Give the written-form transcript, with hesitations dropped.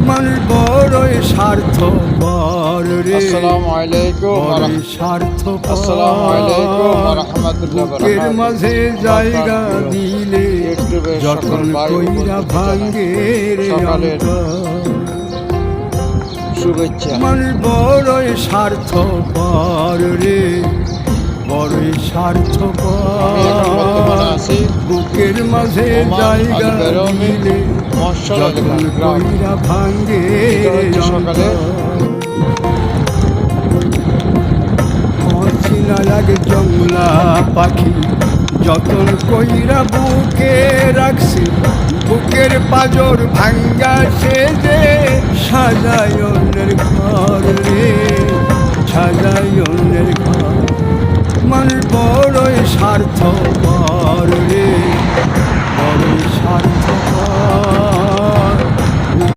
মানুষ বড়ই স্বার্থপর রে, আসসালামু আলাইকুম বড়ই স্বার্থপর। আসসালামু আলাইকুম ওয়া রাহমাতুল্লাহি ওয়া বুকের বারাকাতুহু। মাঝে জায়গা দিলে ইউটিউবের যখন সকল ভাই কইরা বন্ধুকে ভাঙ্গে রে সকালের অন্তর। শুভেচ্ছা। মানুষ বড়ই স্বার্থপর রে, বড়ই স্বার্থপর। বর্তমানে আছি বুকের মাঝে ওমান জায়গা আল বেরউনি দিলে মশাল যখন এলাকার গ্রাম। কইরা ভাঙ্গে এটা হচ্ছে সকালে অচিনা লাগে জংলা পাখি যতন কইরা বুকে রাখছি, বুকের পাজর ভাঙ্গা সে যে সাজায় অন্যের ঘর রে, সাজায় অন্যের ঘর। মানুষ বড়ই স্বার্থপর